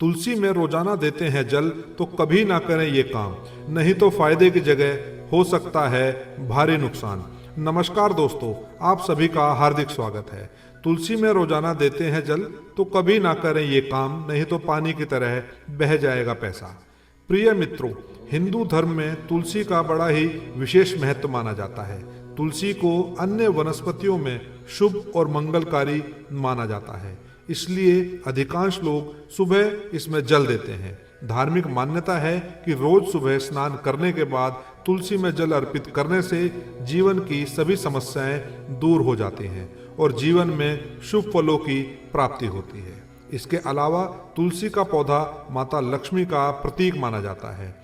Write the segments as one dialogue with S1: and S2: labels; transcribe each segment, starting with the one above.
S1: तुलसी में रोजाना देते हैं जल तो कभी ना करें ये काम, नहीं तो फायदे की जगह हो सकता है भारी नुकसान। नमस्कार दोस्तों, आप सभी का हार्दिक स्वागत है। तुलसी में रोजाना देते हैं जल तो कभी ना करें ये काम, नहीं तो पानी की तरह बह जाएगा पैसा। प्रिय मित्रों, हिंदू धर्म में तुलसी का बड़ा ही विशेष महत्व माना जाता है। तुलसी को अन्य वनस्पतियों में शुभ और मंगलकारी माना जाता है, इसलिए अधिकांश लोग सुबह इसमें जल देते हैं। धार्मिक मान्यता है कि रोज सुबह स्नान करने के बाद तुलसी में जल अर्पित करने से जीवन की सभी समस्याएं दूर हो जाती हैं और जीवन में शुभ फलों की प्राप्ति होती है। इसके अलावा तुलसी का पौधा माता लक्ष्मी का प्रतीक माना जाता है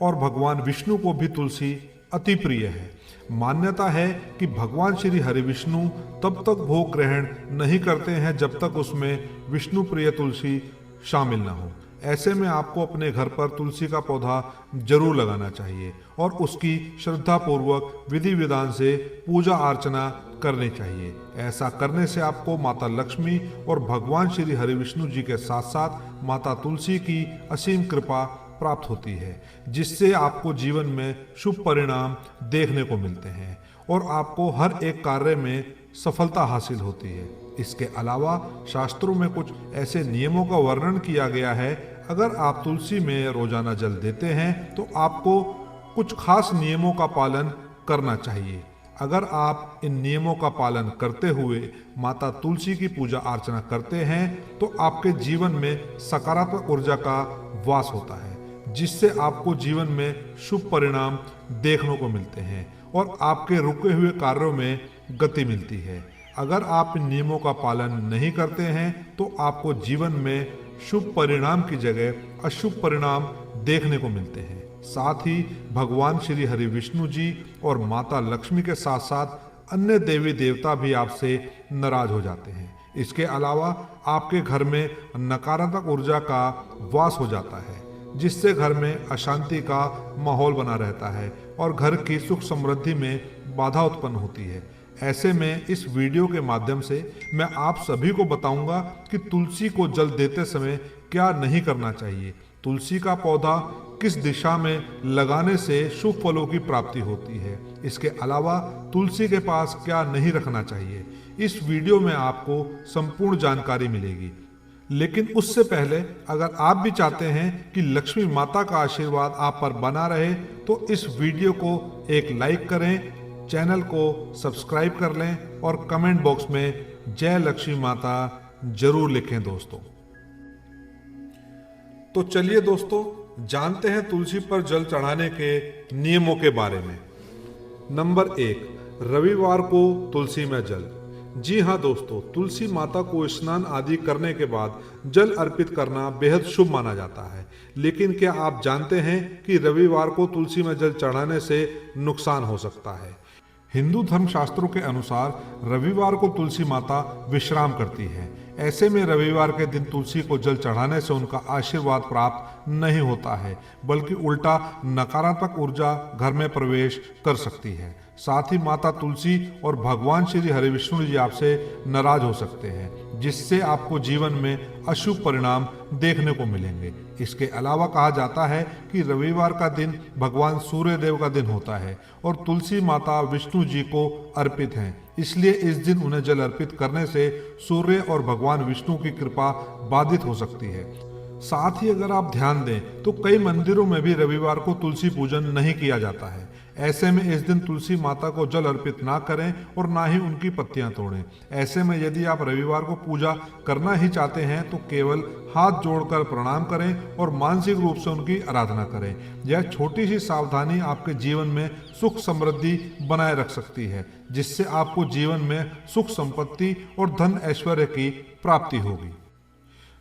S1: और भगवान विष्णु को भी तुलसी अति प्रिय है। मान्यता है कि भगवान श्री हरि विष्णु तब तक भोग ग्रहण नहीं करते हैं जब तक उसमें विष्णु प्रिय तुलसी शामिल न हो। ऐसे में आपको अपने घर पर तुलसी का पौधा जरूर लगाना चाहिए और उसकी श्रद्धा पूर्वक विधि विधान से पूजा अर्चना करनी चाहिए। ऐसा करने से आपको माता लक्ष्मी और भगवान श्री हरि विष्णु जी के साथ साथ माता तुलसी की असीम कृपा प्राप्त होती है, जिससे आपको जीवन में शुभ परिणाम देखने को मिलते हैं और आपको हर एक कार्य में सफलता हासिल होती है। इसके अलावा शास्त्रों में कुछ ऐसे नियमों का वर्णन किया गया है। अगर आप तुलसी में रोजाना जल देते हैं तो आपको कुछ खास नियमों का पालन करना चाहिए। अगर आप इन नियमों का पालन करते हुए माता तुलसी की पूजा अर्चना करते हैं तो आपके जीवन में सकारात्मक ऊर्जा का वास होता है, जिससे आपको जीवन में शुभ परिणाम देखने को मिलते हैं और आपके रुके हुए कार्यों में गति मिलती है। अगर आप इन नियमों का पालन नहीं करते हैं तो आपको जीवन में शुभ परिणाम की जगह अशुभ परिणाम देखने को मिलते हैं। साथ ही भगवान श्री हरि विष्णु जी और माता लक्ष्मी के साथ साथ अन्य देवी देवता भी आपसे नाराज हो जाते हैं। इसके अलावा आपके घर में नकारात्मक ऊर्जा का वास हो जाता है, जिससे घर में अशांति का माहौल बना रहता है और घर की सुख समृद्धि में बाधा उत्पन्न होती है। ऐसे में इस वीडियो के माध्यम से मैं आप सभी को बताऊंगा कि तुलसी को जल देते समय क्या नहीं करना चाहिए, तुलसी का पौधा किस दिशा में लगाने से शुभ फलों की प्राप्ति होती है। इसके अलावा तुलसी के पास क्या नहीं रखना चाहिए, इस वीडियो में आपको संपूर्ण जानकारी मिलेगी। लेकिन उससे पहले अगर आप भी चाहते हैं कि लक्ष्मी माता का आशीर्वाद आप पर बना रहे तो इस वीडियो को एक लाइक करें, चैनल को सब्सक्राइब कर लें और कमेंट बॉक्स में जय लक्ष्मी माता जरूर लिखें दोस्तों। तो चलिए दोस्तों, जानते हैं तुलसी पर जल चढ़ाने के नियमों के बारे में। नंबर 1, रविवार को तुलसी में जल। जी हाँ दोस्तों, तुलसी माता को स्नान आदि करने के बाद जल अर्पित करना बेहद शुभ माना जाता है। लेकिन क्या आप जानते हैं कि रविवार को तुलसी में जल चढ़ाने से नुकसान हो सकता है? हिंदू धर्म शास्त्रों के अनुसार रविवार को तुलसी माता विश्राम करती है। ऐसे में रविवार के दिन तुलसी को जल चढ़ाने से उनका आशीर्वाद प्राप्त नहीं होता है, बल्कि उल्टा नकारात्मक ऊर्जा घर में प्रवेश कर सकती है। साथ ही माता तुलसी और भगवान श्री हरि विष्णु जी आपसे नाराज हो सकते हैं, जिससे आपको जीवन में अशुभ परिणाम देखने को मिलेंगे। इसके अलावा कहा जाता है कि रविवार का दिन भगवान सूर्य देव का दिन होता है और तुलसी माता विष्णु जी को अर्पित हैं, इसलिए इस दिन उन्हें जल अर्पित करने से सूर्य और भगवान विष्णु की कृपा बाधित हो सकती है। साथ ही अगर आप ध्यान दें तो कई मंदिरों में भी रविवार को तुलसी पूजन नहीं किया जाता है। ऐसे में इस दिन तुलसी माता को जल अर्पित ना करें और ना ही उनकी पत्तियां तोड़ें। ऐसे में यदि आप रविवार को पूजा करना ही चाहते हैं तो केवल हाथ जोड़कर प्रणाम करें और मानसिक रूप से उनकी आराधना करें। यह छोटी सी सावधानी आपके जीवन में सुख समृद्धि बनाए रख सकती है, जिससे आपको जीवन में सुख संपत्ति और धन ऐश्वर्य की प्राप्ति होगी।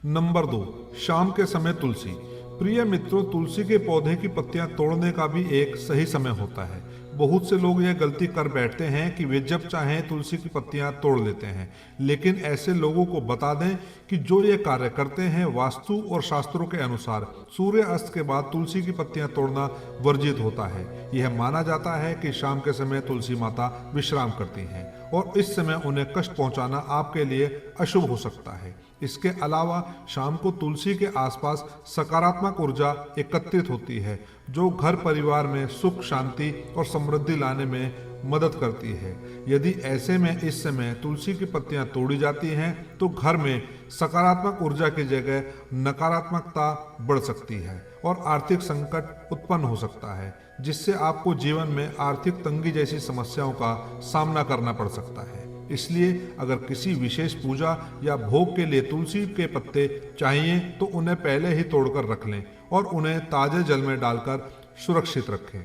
S1: नंबर 2, शाम के समय तुलसी। प्रिय मित्रों, तुलसी के पौधे की पत्तियां तोड़ने का भी एक सही समय होता है। बहुत से लोग यह गलती कर बैठते हैं कि वे जब चाहें तुलसी की पत्तियां तोड़ लेते हैं, लेकिन ऐसे लोगों को बता दें कि जो ये कार्य करते हैं वास्तु और शास्त्रों के अनुसार सूर्य अस्त के बाद तुलसी की पत्तियां तोड़ना वर्जित होता है। यह माना जाता है कि शाम के समय तुलसी माता विश्राम करती हैं और इस समय उन्हें कष्ट पहुंचाना आपके लिए अशुभ हो सकता है। इसके अलावा शाम को तुलसी के आसपास सकारात्मक ऊर्जा एकत्रित होती है जो घर परिवार में सुख, शांति और समृद्धि लाने में मदद करती है। यदि ऐसे में इस समय तुलसी की पत्तियां तोड़ी जाती हैं तो घर में सकारात्मक ऊर्जा की जगह नकारात्मकता बढ़ सकती है और आर्थिक संकट उत्पन्न हो सकता है, जिससे आपको जीवन में आर्थिक तंगी जैसी समस्याओं का सामना करना पड़ सकता है। इसलिए अगर किसी विशेष पूजा या भोग के लिए तुलसी के पत्ते चाहिए तो उन्हें पहले ही तोड़कर रख लें और उन्हें ताजे जल में डालकर सुरक्षित रखें।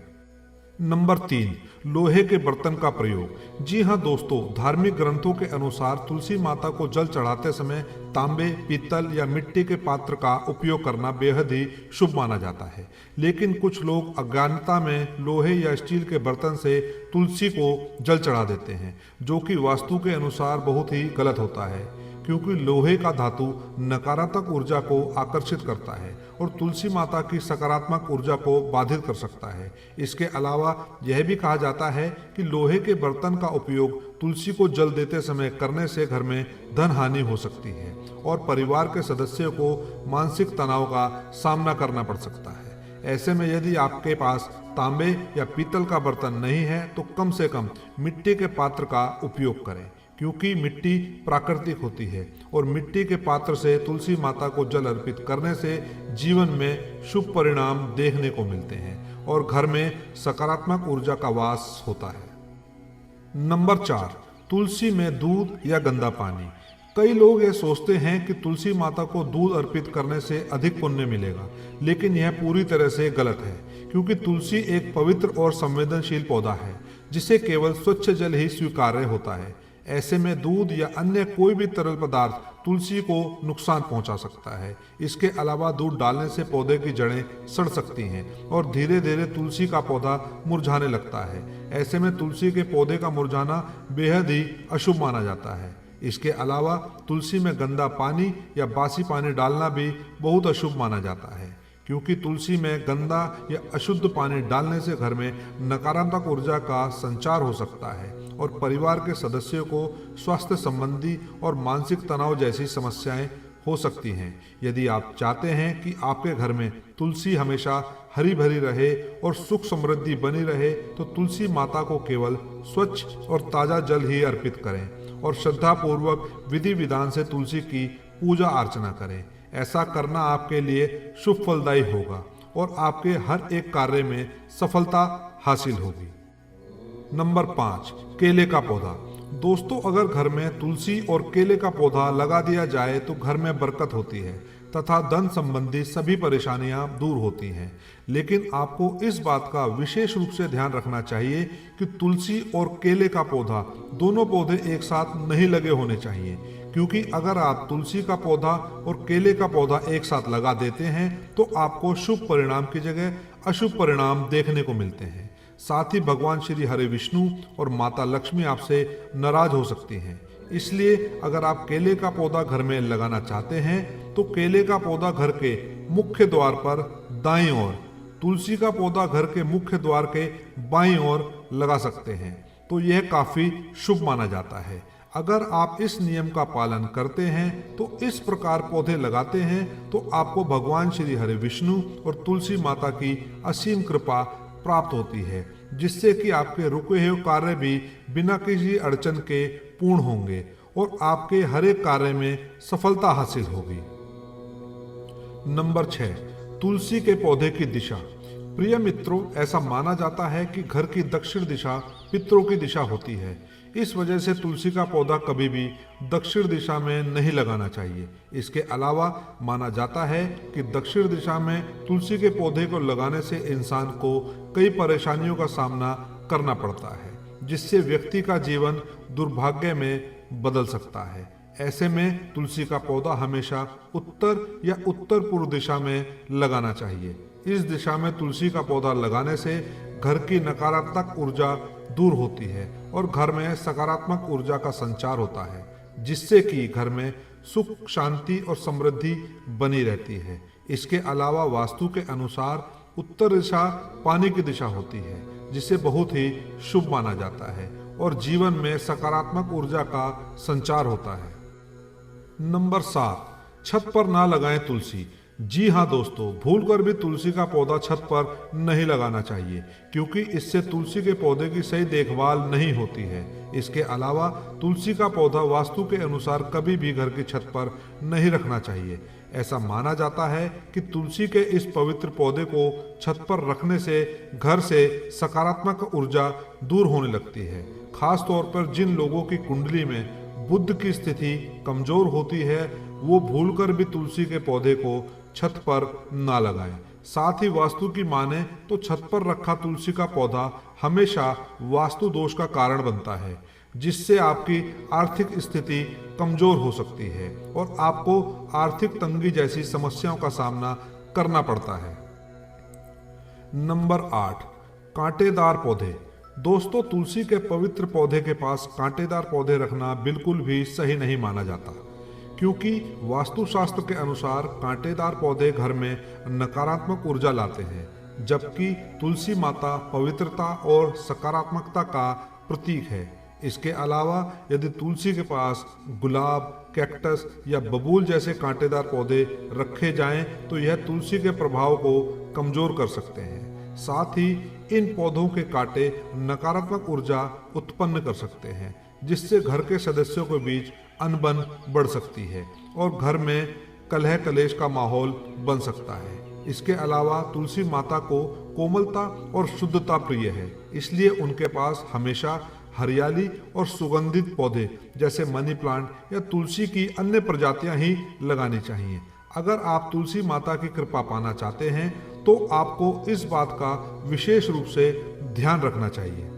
S1: नंबर 3, लोहे के बर्तन का प्रयोग। जी हाँ दोस्तों, धार्मिक ग्रंथों के अनुसार तुलसी माता को जल चढ़ाते समय तांबे, पीतल या मिट्टी के पात्र का उपयोग करना बेहद ही शुभ माना जाता है, लेकिन कुछ लोग अज्ञानता में लोहे या स्टील के बर्तन से तुलसी को जल चढ़ा देते हैं, जो कि वास्तु के अनुसार बहुत ही गलत होता है, क्योंकि लोहे का धातु नकारात्मक ऊर्जा को आकर्षित करता है और तुलसी माता की सकारात्मक ऊर्जा को बाधित कर सकता है। इसके अलावा यह भी कहा जाता है कि लोहे के बर्तन का उपयोग तुलसी को जल देते समय करने से घर में धन हानि हो सकती है और परिवार के सदस्यों को मानसिक तनाव का सामना करना पड़ सकता है। ऐसे में यदि आपके पास तांबे या पीतल का बर्तन नहीं है तो कम से कम मिट्टी के पात्र का उपयोग करें, क्योंकि मिट्टी प्राकृतिक होती है और मिट्टी के पात्र से तुलसी माता को जल अर्पित करने से जीवन में शुभ परिणाम देखने को मिलते हैं और घर में सकारात्मक ऊर्जा का वास होता है। नंबर 4, तुलसी में दूध या गंदा पानी। कई लोग ये सोचते हैं कि तुलसी माता को दूध अर्पित करने से अधिक पुण्य मिलेगा, लेकिन यह पूरी तरह से गलत है, क्योंकि तुलसी एक पवित्र और संवेदनशील पौधा है जिसे केवल स्वच्छ जल ही स्वीकार्य होता है। ऐसे में दूध या अन्य कोई भी तरल पदार्थ तुलसी को नुकसान पहुंचा सकता है। इसके अलावा दूध डालने से पौधे की जड़ें सड़ सकती हैं और धीरे धीरे तुलसी का पौधा मुरझाने लगता है। ऐसे में तुलसी के पौधे का मुरझाना बेहद ही अशुभ माना जाता है। इसके अलावा तुलसी में गंदा पानी या बासी पानी डालना भी बहुत अशुभ माना जाता है, क्योंकि तुलसी में गंदा या अशुद्ध पानी डालने से घर में नकारात्मक ऊर्जा का संचार हो सकता है और परिवार के सदस्यों को स्वास्थ्य संबंधी और मानसिक तनाव जैसी समस्याएं हो सकती हैं। यदि आप चाहते हैं कि आपके घर में तुलसी हमेशा हरी भरी रहे और सुख समृद्धि बनी रहे तो तुलसी माता को केवल स्वच्छ और ताज़ा जल ही अर्पित करें और श्रद्धापूर्वक विधि विधान से तुलसी की पूजा अर्चना करें। ऐसा करना आपके लिए शुभ फलदायी होगा और आपके हर एक कार्य में सफलता हासिल होगी। नंबर 5, केले का पौधा। दोस्तों, अगर घर में तुलसी और केले का पौधा लगा दिया जाए तो घर में बरकत होती है तथा धन संबंधी सभी परेशानियां दूर होती हैं। लेकिन आपको इस बात का विशेष रूप से ध्यान रखना चाहिए कि तुलसी और केले का पौधा दोनों पौधे एक साथ नहीं लगे होने चाहिए, क्योंकि अगर आप तुलसी का पौधा और केले का पौधा एक साथ लगा देते हैं तो आपको शुभ परिणाम की जगह अशुभ परिणाम देखने को मिलते हैं। साथ ही भगवान श्री हरि विष्णु और माता लक्ष्मी आपसे नाराज हो सकती हैं। इसलिए अगर आप केले का पौधा घर में लगाना चाहते हैं तो केले का पौधा घर के मुख्य द्वार पर दाईं ओर, तुलसी का पौधा घर के मुख्य द्वार के बाईं ओर लगा सकते हैं, तो यह काफी शुभ माना जाता है। अगर आप इस नियम का पालन करते हैं तो इस प्रकार पौधे लगाते हैं तो आपको भगवान श्री हरि विष्णु और तुलसी माता की असीम कृपा प्राप्त होती है, जिससे कि आपके रुके हुए कार्य भी बिना किसी अड़चन के पूर्ण होंगे और आपके हर एक कार्य में सफलता हासिल होगी। नंबर 6, तुलसी के पौधे की दिशा। प्रिय मित्रों, ऐसा माना जाता है कि घर की दक्षिण दिशा पितरों की दिशा होती है। इस वजह से तुलसी का पौधा कभी भी दक्षिण दिशा में नहीं लगाना चाहिए। इसके अलावा माना जाता है कि दक्षिण दिशा में तुलसी के पौधे को लगाने से इंसान को कई परेशानियों का सामना करना पड़ता है, जिससे व्यक्ति का जीवन दुर्भाग्य में बदल सकता है। ऐसे में तुलसी का पौधा हमेशा उत्तर या उत्तर पूर्व दिशा में लगाना चाहिए। इस दिशा में तुलसी का पौधा लगाने से घर की नकारात्मक ऊर्जा दूर होती है और घर में सकारात्मक ऊर्जा का संचार होता है, जिससे कि घर में सुख, शांति और समृद्धि बनी रहती है। इसके अलावा वास्तु के अनुसार उत्तर दिशा पानी की दिशा होती है, जिसे बहुत ही शुभ माना जाता है और जीवन में सकारात्मक ऊर्जा का संचार होता है। नंबर 7, छत पर ना लगाएं तुलसी। जी हाँ दोस्तों, भूलकर भी तुलसी का पौधा छत पर नहीं लगाना चाहिए, क्योंकि इससे तुलसी के पौधे की सही देखभाल नहीं होती है। इसके अलावा तुलसी का पौधा वास्तु के अनुसार कभी भी घर की छत पर नहीं रखना चाहिए। ऐसा माना जाता है कि तुलसी के इस पवित्र पौधे को छत पर रखने से घर से सकारात्मक ऊर्जा दूर होने लगती है। खास तौर पर जिन लोगों की कुंडली में बुध की स्थिति कमजोर होती है, वो भूलकर भी तुलसी के पौधे को छत पर ना लगाएं। साथ ही वास्तु की माने तो छत पर रखा तुलसी का पौधा हमेशा वास्तु दोष का कारण बनता है, जिससे आपकी आर्थिक स्थिति कमजोर हो सकती है और आपको आर्थिक तंगी जैसी समस्याओं का सामना करना पड़ता है। नंबर 8, कांटेदार पौधे। दोस्तों, तुलसी के पवित्र पौधे के पास कांटेदार पौधे रखना बिल्कुल भी सही नहीं माना जाता, क्योंकि वास्तुशास्त्र के अनुसार कांटेदार पौधे घर में नकारात्मक ऊर्जा लाते हैं, जबकि तुलसी माता पवित्रता और सकारात्मकता का प्रतीक है। इसके अलावा यदि तुलसी के पास गुलाब, कैक्टस या बबूल जैसे कांटेदार पौधे रखे जाएं, तो यह तुलसी के प्रभाव को कमजोर कर सकते हैं। साथ ही इन पौधों के कांटे नकारात्मक ऊर्जा उत्पन्न कर सकते हैं, जिससे घर के सदस्यों के बीच अनबन बढ़ सकती है और घर में कलह कलेश का माहौल बन सकता है। इसके अलावा तुलसी माता को कोमलता और शुद्धता प्रिय है, इसलिए उनके पास हमेशा हरियाली और सुगंधित पौधे जैसे मनी प्लांट या तुलसी की अन्य प्रजातियां ही लगानी चाहिए। अगर आप तुलसी माता की कृपा पाना चाहते हैं तो आपको इस बात का विशेष रूप से ध्यान रखना चाहिए।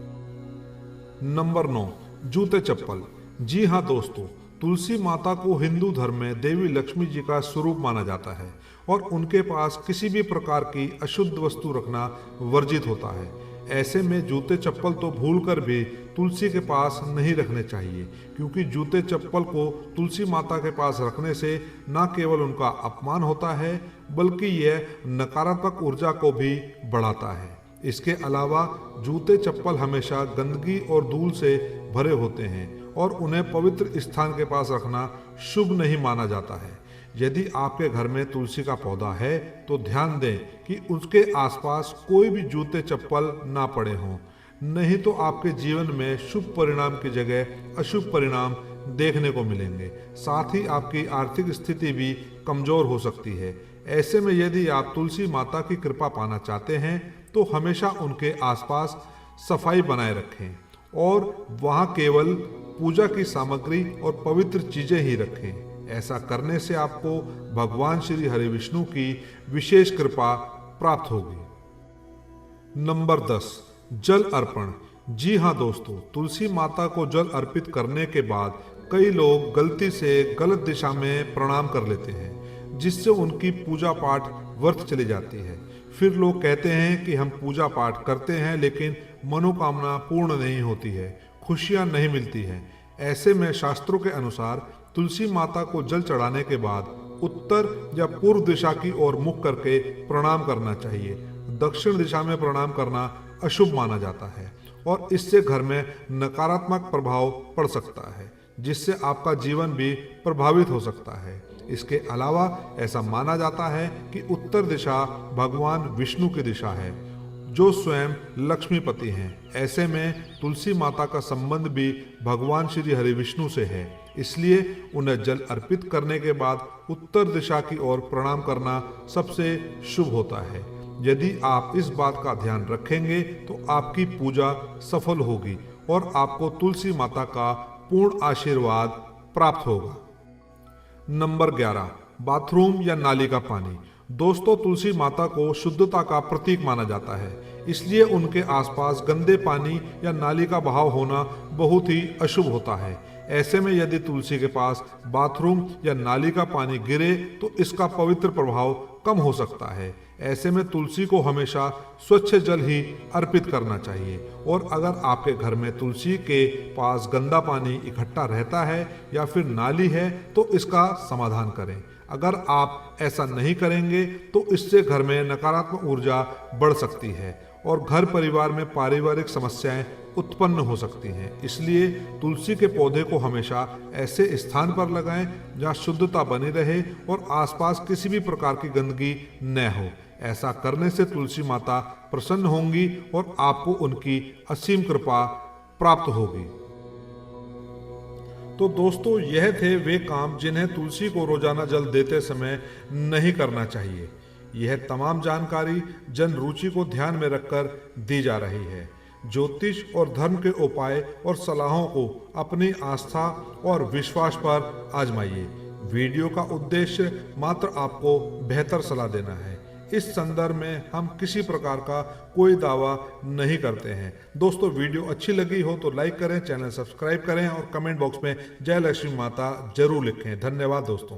S1: नंबर 9, जूते चप्पल। जी हाँ दोस्तों, तुलसी माता को हिंदू धर्म में देवी लक्ष्मी जी का स्वरूप माना जाता है और उनके पास किसी भी प्रकार की अशुद्ध वस्तु रखना वर्जित होता है। ऐसे में जूते चप्पल तो भूलकर भी तुलसी के पास नहीं रखने चाहिए, क्योंकि जूते चप्पल को तुलसी माता के पास रखने से न केवल उनका अपमान होता है, बल्कि यह नकारात्मक ऊर्जा को भी बढ़ाता है। इसके अलावा जूते चप्पल हमेशा गंदगी और धूल से भरे होते हैं और उन्हें पवित्र स्थान के पास रखना शुभ नहीं माना जाता है। यदि आपके घर में तुलसी का पौधा है तो ध्यान दें कि उसके आसपास कोई भी जूते चप्पल ना पड़े हों, नहीं तो आपके जीवन में शुभ परिणाम की जगह अशुभ परिणाम देखने को मिलेंगे। साथ ही आपकी आर्थिक स्थिति भी कमजोर हो सकती है। ऐसे में यदि आप तुलसी माता की कृपा पाना चाहते हैं तो हमेशा उनके आसपास सफाई बनाए रखें और वहां केवल पूजा की सामग्री और पवित्र चीजें ही रखें। ऐसा करने से आपको भगवान श्री हरि विष्णु की विशेष कृपा प्राप्त होगी। नंबर 10, जल अर्पण। जी हाँ दोस्तों, तुलसी माता को जल अर्पित करने के बाद कई लोग गलती से गलत दिशा में प्रणाम कर लेते हैं, जिससे उनकी पूजा पाठ व्यर्थ चली जाती है। फिर लोग कहते हैं कि हम पूजा पाठ करते हैं लेकिन मनोकामना पूर्ण नहीं होती है, खुशियां नहीं मिलती हैं। ऐसे में शास्त्रों के अनुसार तुलसी माता को जल चढ़ाने के बाद उत्तर या पूर्व दिशा की ओर मुख करके प्रणाम करना चाहिए। दक्षिण दिशा में प्रणाम करना अशुभ माना जाता है और इससे घर में नकारात्मक प्रभाव पड़ सकता है, जिससे आपका जीवन भी प्रभावित हो सकता है। इसके अलावा ऐसा माना जाता है कि उत्तर दिशा भगवान विष्णु की दिशा है, जो स्वयं लक्ष्मीपति हैं। ऐसे में तुलसी माता का संबंध भी भगवान श्री हरि विष्णु से है, इसलिए उन्हें जल अर्पित करने के बाद उत्तर दिशा की ओर प्रणाम करना सबसे शुभ होता है। यदि आप इस बात का ध्यान रखेंगे तो आपकी पूजा सफल होगी और आपको तुलसी माता का पूर्ण आशीर्वाद प्राप्त होगा। नंबर 11, बाथरूम या नाली का पानी। दोस्तों, तुलसी माता को शुद्धता का प्रतीक माना जाता है, इसलिए उनके आसपास गंदे पानी या नाली का बहाव होना बहुत ही अशुभ होता है। ऐसे में यदि तुलसी के पास बाथरूम या नाली का पानी गिरे तो इसका पवित्र प्रभाव कम हो सकता है। ऐसे में तुलसी को हमेशा स्वच्छ जल ही अर्पित करना चाहिए। और अगर आपके घर में तुलसी के पास गंदा पानी इकट्ठा रहता है या फिर नाली है तो इसका समाधान करें। अगर आप ऐसा नहीं करेंगे तो इससे घर में नकारात्मक ऊर्जा बढ़ सकती है और घर परिवार में पारिवारिक समस्याएं उत्पन्न हो सकती हैं। इसलिए तुलसी के पौधे को हमेशा ऐसे स्थान पर लगाएं जहां शुद्धता बनी रहे और आसपास किसी भी प्रकार की गंदगी न हो। ऐसा करने से तुलसी माता प्रसन्न होंगी और आपको उनकी असीम कृपा प्राप्त होगी। तो दोस्तों, यह थे वे काम जिन्हें तुलसी को रोजाना जल देते समय नहीं करना चाहिए। यह तमाम जानकारी जन रुचि को ध्यान में रखकर दी जा रही है। ज्योतिष और धर्म के उपाय और सलाहों को अपनी आस्था और विश्वास पर आजमाइए। वीडियो का उद्देश्य मात्र आपको बेहतर सलाह देना है। इस संदर्भ में हम किसी प्रकार का कोई दावा नहीं करते हैं। दोस्तों, वीडियो अच्छी लगी हो तो लाइक करें, चैनल सब्सक्राइब करें और कमेंट बॉक्स में जय लक्ष्मी माता जरूर लिखें। धन्यवाद दोस्तों।